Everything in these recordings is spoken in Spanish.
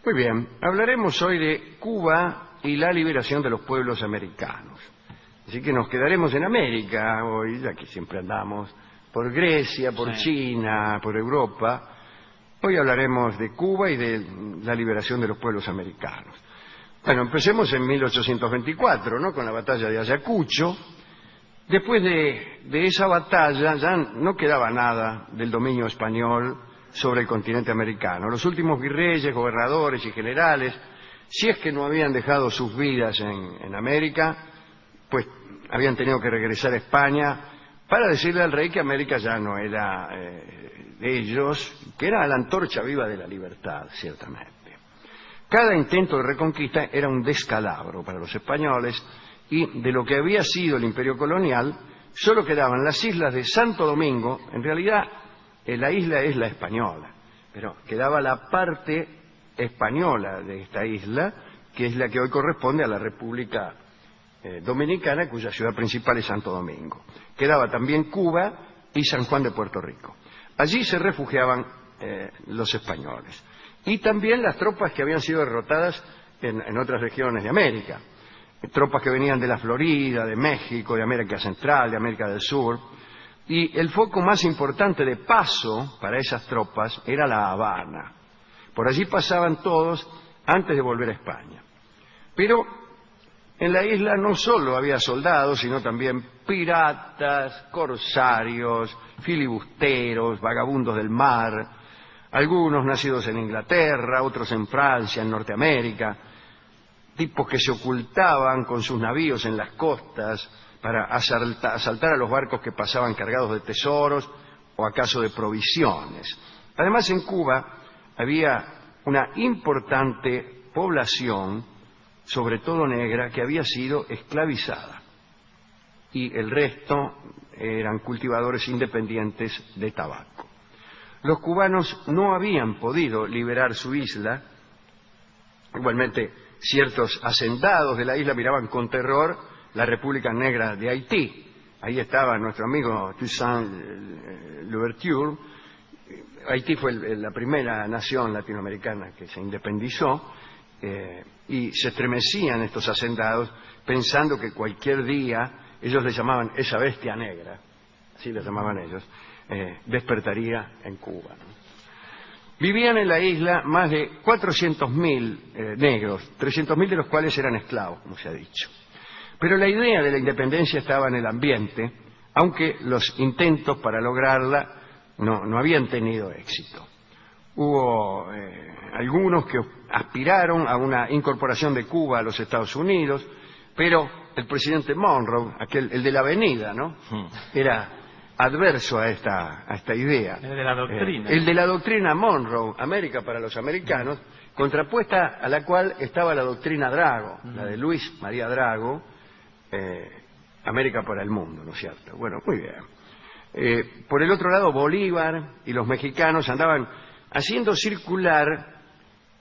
Muy bien, hablaremos hoy de Cuba y la liberación de los pueblos americanos. Así que nos quedaremos en América hoy, ya que siempre andamos por Grecia, por China, por Europa. Hoy hablaremos de Cuba y de la liberación de los pueblos americanos. Bueno, empecemos en 1824, ¿no? Con la batalla de Ayacucho. Después de esa batalla ya no quedaba nada del dominio español sobre el continente americano. Los últimos virreyes, gobernadores y generales, si es que no habían dejado sus vidas en América, pues habían tenido que regresar a España para decirle al rey que América ya no era de ellos, que era la antorcha viva de la libertad, ciertamente. Cada intento de reconquista era un descalabro para los españoles y de lo que había sido el imperio colonial solo quedaban las islas de Santo Domingo. En realidad la isla es la española, pero quedaba la parte española de esta isla, que es la que hoy corresponde a la República Dominicana, cuya ciudad principal es Santo Domingo. Quedaba también Cuba y San Juan de Puerto Rico. Allí se refugiaban los españoles y también las tropas que habían sido derrotadas en otras regiones de América, tropas que venían de la Florida, de México, de América Central, de América del Sur. Y el foco más importante de paso para esas tropas era La Habana. Por allí pasaban todos antes de volver a España. Pero en la isla no solo había soldados, sino también piratas, corsarios, filibusteros, vagabundos del mar, algunos nacidos en Inglaterra, otros en Francia, en Norteamérica, tipos que se ocultaban con sus navíos en las costas para asaltar a los barcos que pasaban cargados de tesoros o acaso de provisiones. Además, en Cuba había una importante población, sobre todo negra, que había sido esclavizada, y el resto eran cultivadores independientes de tabaco. Los cubanos no habían podido liberar su isla. Igualmente, ciertos hacendados de la isla miraban con terror la República Negra de Haití. Ahí estaba nuestro amigo Toussaint Louverture. Haití fue la primera nación latinoamericana que se independizó, y se estremecían estos hacendados pensando que cualquier día, ellos le llamaban esa bestia negra, así le llamaban ellos, despertaría en Cuba, ¿no? Vivían en la isla más de 400.000 negros, 300.000 de los cuales eran esclavos, como se ha dicho. Pero la idea de la independencia estaba en el ambiente, aunque los intentos para lograrla no habían tenido éxito. Hubo algunos que aspiraron a una incorporación de Cuba a los Estados Unidos, pero el presidente Monroe, el de la avenida, ¿no? Era adverso a esta idea. El de la doctrina. El de la doctrina Monroe, América para los americanos, contrapuesta a la cual estaba la doctrina Drago, la de Luis María Drago, América para el mundo, ¿no es cierto? Bueno, muy bien. Por el otro lado, Bolívar y los mexicanos andaban haciendo circular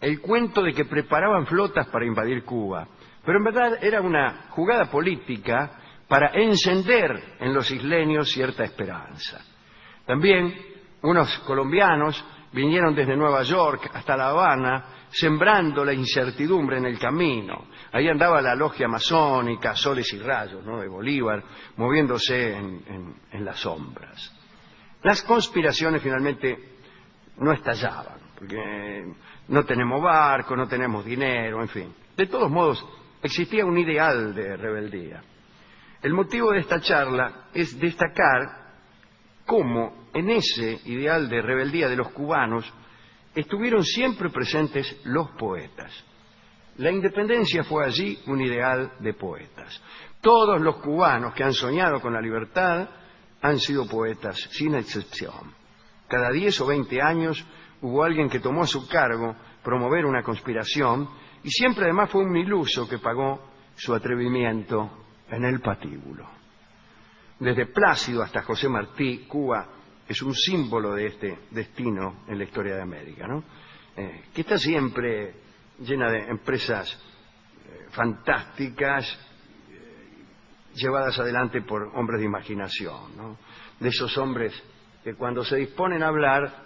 el cuento de que preparaban flotas para invadir Cuba, pero en verdad era una jugada política para encender en los isleños cierta esperanza. También unos colombianos vinieron desde Nueva York hasta La Habana, sembrando la incertidumbre en el camino. Ahí andaba la logia masónica, Soles y Rayos, ¿no?, de Bolívar, moviéndose en las sombras. Las conspiraciones finalmente no estallaban, porque no tenemos barco, no tenemos dinero, en fin. De todos modos, existía un ideal de rebeldía. El motivo de esta charla es destacar cómo en ese ideal de rebeldía de los cubanos estuvieron siempre presentes los poetas. La independencia fue allí un ideal de poetas. Todos los cubanos que han soñado con la libertad han sido poetas, sin excepción. Cada 10 o 20 años hubo alguien que tomó a su cargo promover una conspiración, y siempre además fue un iluso que pagó su atrevimiento en el patíbulo. Desde Plácido hasta José Martí, Cuba es un símbolo de este destino en la historia de América, ¿no? Que está siempre llena de empresas fantásticas, llevadas adelante por hombres de imaginación, ¿no? De esos hombres que cuando se disponen a hablar,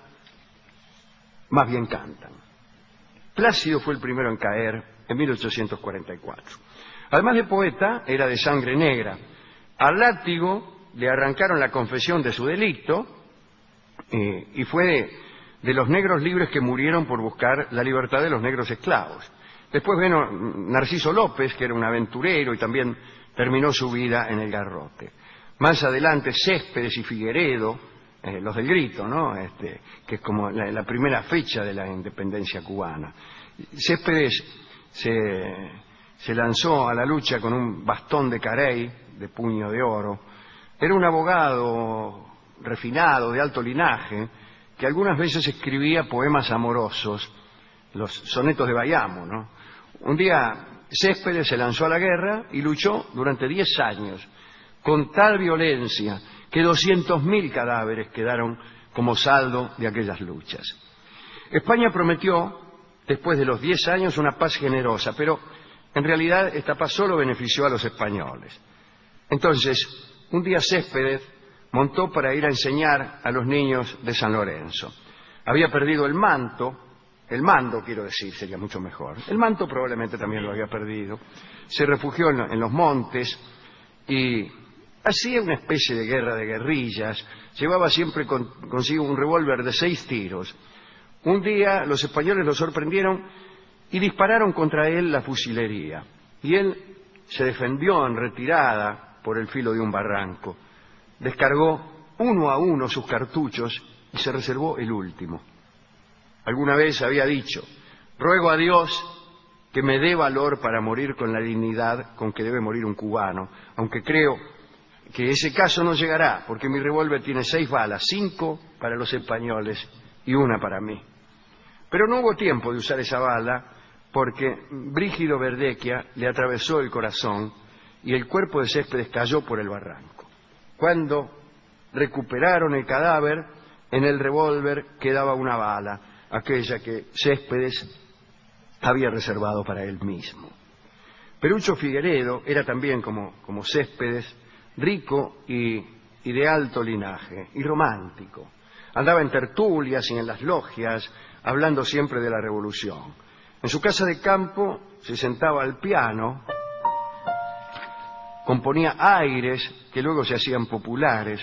más bien cantan. Plácido fue el primero en caer en 1844. Además de poeta, era de sangre negra. Al látigo le arrancaron la confesión de su delito y fue de los negros libres que murieron por buscar la libertad de los negros esclavos. Después vino Narciso López, que era un aventurero y también terminó su vida en el garrote. Más adelante, Céspedes y Figueredo, los del Grito, ¿no? Que es como la primera fecha de la independencia cubana. Céspedes se lanzó a la lucha con un bastón de carey, de puño de oro. Era un abogado refinado, de alto linaje, que algunas veces escribía poemas amorosos, los sonetos de Bayamo, ¿no? Un día Céspedes se lanzó a la guerra y luchó durante 10 años, con tal violencia que 200.000 cadáveres quedaron como saldo de aquellas luchas. España prometió, después de los 10 años, una paz generosa, pero en realidad esta paz solo benefició a los españoles. Entonces, un día Céspedes montó para ir a enseñar a los niños de San Lorenzo. Había perdido el mando quiero decir, sería mucho mejor. El manto probablemente también lo había perdido. Se refugió en los montes y hacía una especie de guerra de guerrillas. Llevaba siempre consigo un revólver de 6 tiros. Un día los españoles lo sorprendieron y dispararon contra él la fusilería. Y él se defendió en retirada por el filo de un barranco. Descargó uno a uno sus cartuchos y se reservó el último. Alguna vez había dicho: ruego a Dios que me dé valor para morir con la dignidad con que debe morir un cubano, aunque creo que ese caso no llegará, porque mi revólver tiene 6 balas, 5 para los españoles y 1 para mí. Pero no hubo tiempo de usar esa bala, porque Brígido Verdequia le atravesó el corazón y el cuerpo de Céspedes cayó por el barranco. Cuando recuperaron el cadáver, en el revólver quedaba una bala, aquella que Céspedes había reservado para él mismo. Perucho Figueredo era también, como Céspedes, rico y de alto linaje, y romántico. Andaba en tertulias y en las logias, hablando siempre de la revolución. En su casa de campo se sentaba al piano, componía aires que luego se hacían populares,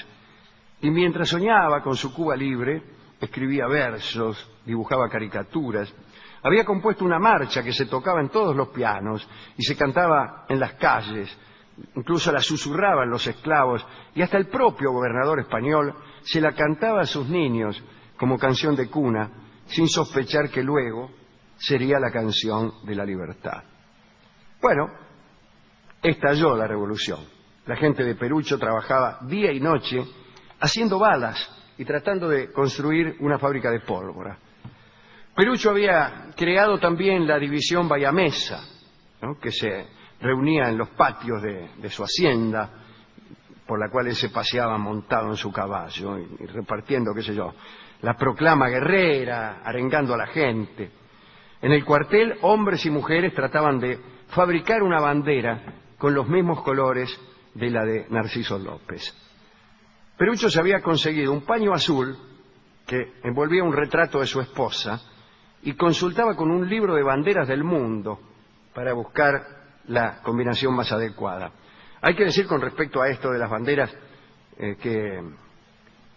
y mientras soñaba con su Cuba libre, escribía versos, dibujaba caricaturas. Había compuesto una marcha que se tocaba en todos los pianos y se cantaba en las calles, incluso la susurraban los esclavos, y hasta el propio gobernador español se la cantaba a sus niños como canción de cuna, sin sospechar que luego sería la canción de la libertad. Bueno, estalló la revolución. La gente de Perucho trabajaba día y noche haciendo balas y tratando de construir una fábrica de pólvora. Perucho había creado también la división bayamesa, ¿no?, que se reunía en los patios de su hacienda, por la cual él se paseaba montado en su caballo y repartiendo, qué sé yo, la proclama guerrera, arengando a la gente. En el cuartel, hombres y mujeres trataban de fabricar una bandera con los mismos colores de la de Narciso López. Perucho se había conseguido un paño azul que envolvía un retrato de su esposa y consultaba con un libro de banderas del mundo para buscar la combinación más adecuada. Hay que decir con respecto a esto de las banderas que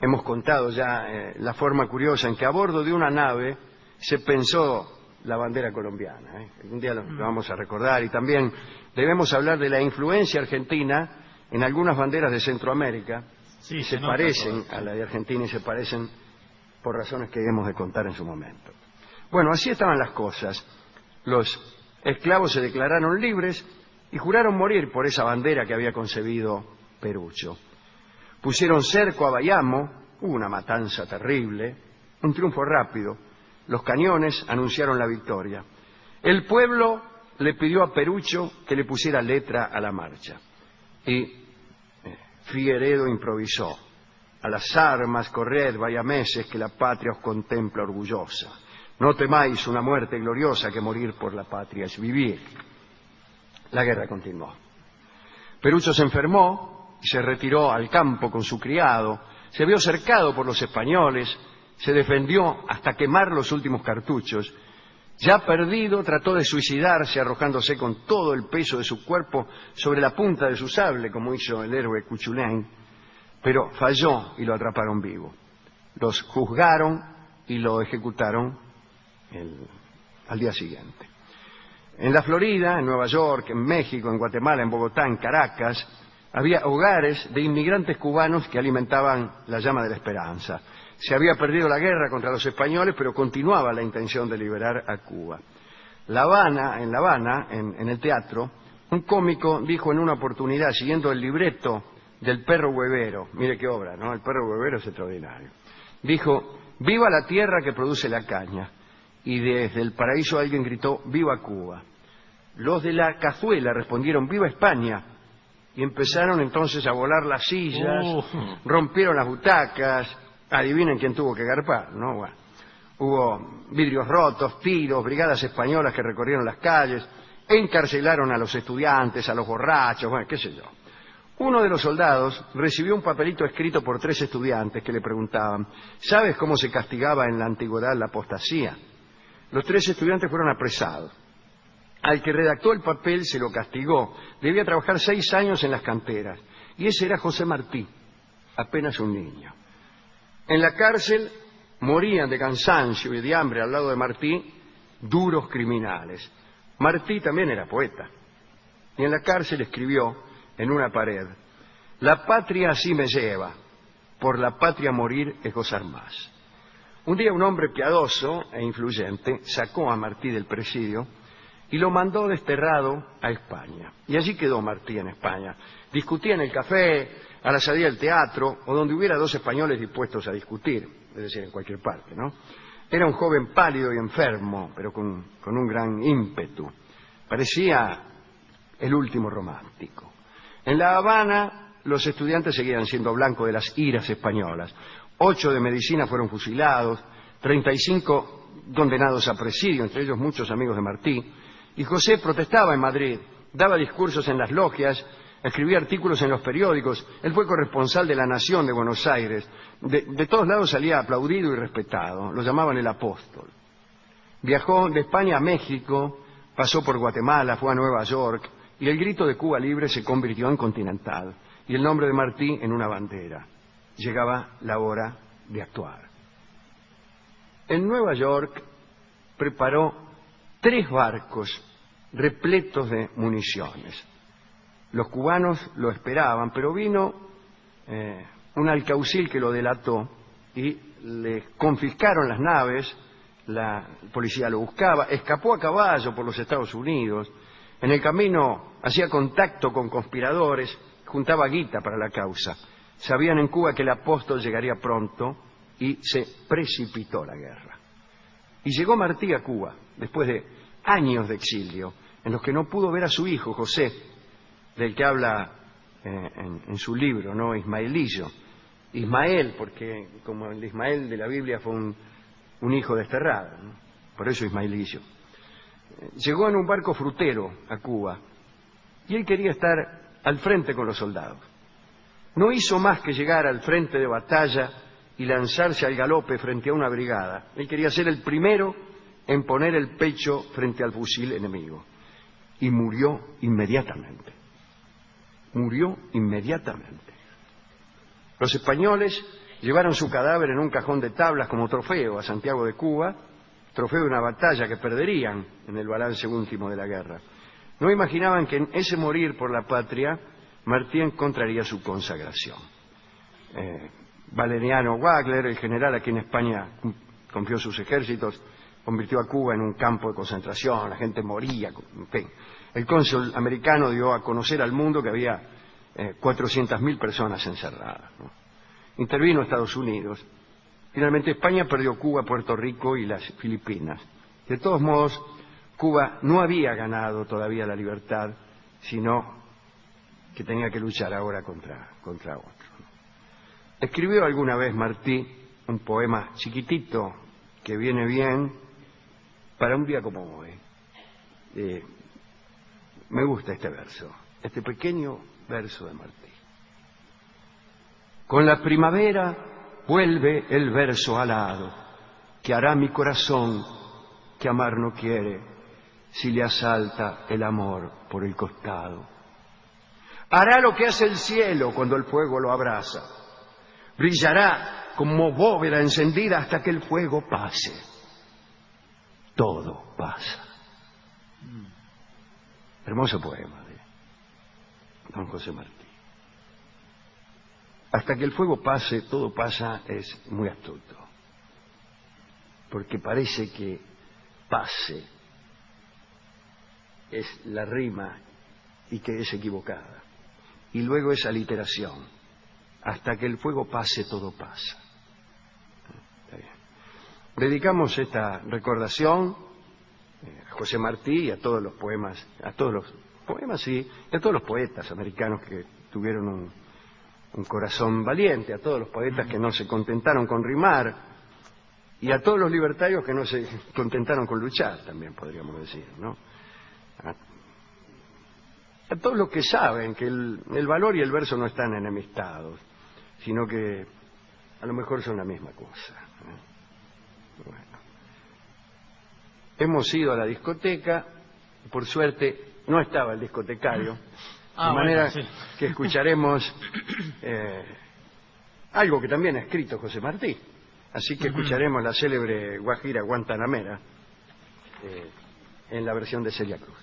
hemos contado ya la forma curiosa en que a bordo de una nave se pensó la bandera colombiana. Un día lo vamos a recordar, y también debemos hablar de la influencia argentina en algunas banderas de Centroamérica. Sí, se parecen a la de Argentina y se parecen por razones que hemos de contar en su momento. Bueno, así estaban las cosas. Los esclavos se declararon libres y juraron morir por esa bandera que había concebido Perucho. Pusieron cerco a Bayamo, hubo una matanza terrible, un triunfo rápido. Los cañones anunciaron la victoria. El pueblo le pidió a Perucho que le pusiera letra a la marcha. Y Figueredo improvisó: a las armas corred, bayameses, que la patria os contempla orgullosa. No temáis una muerte gloriosa, que morir por la patria es vivir. La guerra continuó. Perucho se enfermó y se retiró al campo con su criado. Se vio cercado por los españoles, se defendió hasta quemar los últimos cartuchos Ya perdido, trató de suicidarse arrojándose con todo el peso de su cuerpo sobre la punta de su sable, como hizo el héroe Cuchulain, pero falló y lo atraparon vivo. Los juzgaron y lo ejecutaron al día siguiente. En la Florida, en Nueva York, en México, en Guatemala, en Bogotá, en Caracas, había hogares de inmigrantes cubanos que alimentaban la llama de la esperanza. Se había perdido la guerra contra los españoles, pero continuaba la intención de liberar a Cuba. En La Habana, en el teatro, un cómico dijo en una oportunidad, siguiendo el libreto del Perro Huevero, mire qué obra, ¿no? El Perro Huevero es extraordinario. Dijo: viva la tierra que produce la caña. Y desde el paraíso alguien gritó: viva Cuba. Los de la cazuela respondieron: viva España. Y empezaron entonces a volar las sillas, rompieron las butacas. Adivinen quién tuvo que garpar, ¿no? Bueno, hubo vidrios rotos, tiros, brigadas españolas que recorrieron las calles, encarcelaron a los estudiantes, a los borrachos, bueno, qué sé yo. Uno de los soldados recibió un papelito escrito por 3 estudiantes que le preguntaban: ¿sabes cómo se castigaba en la antigüedad la apostasía? Los 3 estudiantes fueron apresados. Al que redactó el papel se lo castigó. Debía trabajar 6 años en las canteras. Y ese era José Martí, apenas un niño. En la cárcel morían de cansancio y de hambre al lado de Martí duros criminales. Martí también era poeta. Y en la cárcel escribió en una pared: la patria así me lleva, por la patria morir es gozar más. Un día un hombre piadoso e influyente sacó a Martí del presidio y lo mandó desterrado a España. Y allí quedó Martí en España. Discutía en el café, a la salida del teatro, o donde hubiera 2 españoles dispuestos a discutir, es decir, en cualquier parte, ¿no? Era un joven pálido y enfermo, pero con un gran ímpetu. Parecía el último romántico. En La Habana, los estudiantes seguían siendo blanco de las iras españolas. 8 de medicina fueron fusilados, 35 condenados a presidio, entre ellos muchos amigos de Martí. Y José protestaba en Madrid, daba discursos en las logias, escribía artículos en los periódicos. Él fue corresponsal de La Nación de Buenos Aires. De todos lados salía aplaudido y respetado. Lo llamaban el apóstol. Viajó de España a México, pasó por Guatemala, fue a Nueva York, y el grito de Cuba Libre se convirtió en continental, y el nombre de Martí en una bandera. Llegaba la hora de actuar. En Nueva York preparó 3 barcos repletos de municiones. Los cubanos lo esperaban, pero vino un alcaucil que lo delató y le confiscaron las naves. La policía lo buscaba, escapó a caballo por los Estados Unidos. En el camino hacía contacto con conspiradores, juntaba guita para la causa. Sabían en Cuba que el apóstol llegaría pronto y se precipitó la guerra. Y llegó Martí a Cuba, después de años de exilio, en los que no pudo ver a su hijo, José, del que habla en su libro, ¿no? Ismaelillo. Ismael, porque como el Ismael de la Biblia fue un hijo desterrado, ¿no? Por eso Ismaelillo. Llegó en un barco frutero a Cuba y él quería estar al frente con los soldados. No hizo más que llegar al frente de batalla y lanzarse al galope frente a una brigada. Él quería ser el primero en poner el pecho frente al fusil enemigo. Y murió inmediatamente. Murió inmediatamente. Los españoles llevaron su cadáver en un cajón de tablas como trofeo a Santiago de Cuba, trofeo de una batalla que perderían en el balance último de la guerra. No imaginaban que en ese morir por la patria Martí encontraría su consagración. Valeriano Wagner, el general a quien España confió sus ejércitos, convirtió a Cuba en un campo de concentración, la gente moría, en fin. El cónsul americano dio a conocer al mundo que había 400.000 personas encerradas, ¿no? Intervino Estados Unidos. Finalmente España perdió Cuba, Puerto Rico y las Filipinas. De todos modos, Cuba no había ganado todavía la libertad, sino que tenía que luchar ahora contra otro. Escribió alguna vez Martí un poema chiquitito que viene bien para un día como hoy. Me gusta este verso, este pequeño verso de Martí. Con la primavera vuelve el verso alado que hará mi corazón que amar no quiere si le asalta el amor por el costado. Hará lo que hace el cielo cuando el fuego lo abraza. Brillará como bóveda encendida hasta que el fuego pase. Todo pasa. Hermoso poema de don José Martí. Hasta que el fuego pase, todo pasa, es muy astuto. Porque parece que pase es la rima y que es equivocada. Y luego esa literación. Hasta que el fuego pase, todo pasa. Está bien. Dedicamos esta recordación a José Martí y a todos los poemas, a todos los poemas y a todos los poetas americanos que tuvieron un corazón valiente, a todos los poetas que no se contentaron con rimar y a todos los libertarios que no se contentaron con luchar, también podríamos decir, ¿no? A todos los que saben que el valor y el verso no están enemistados, sino que a lo mejor son la misma cosa. Bueno. Hemos ido a la discoteca, por suerte no estaba el discotecario, de manera que escucharemos algo que también ha escrito José Martí. Así que escucharemos la célebre guajira guantanamera en la versión de Celia Cruz.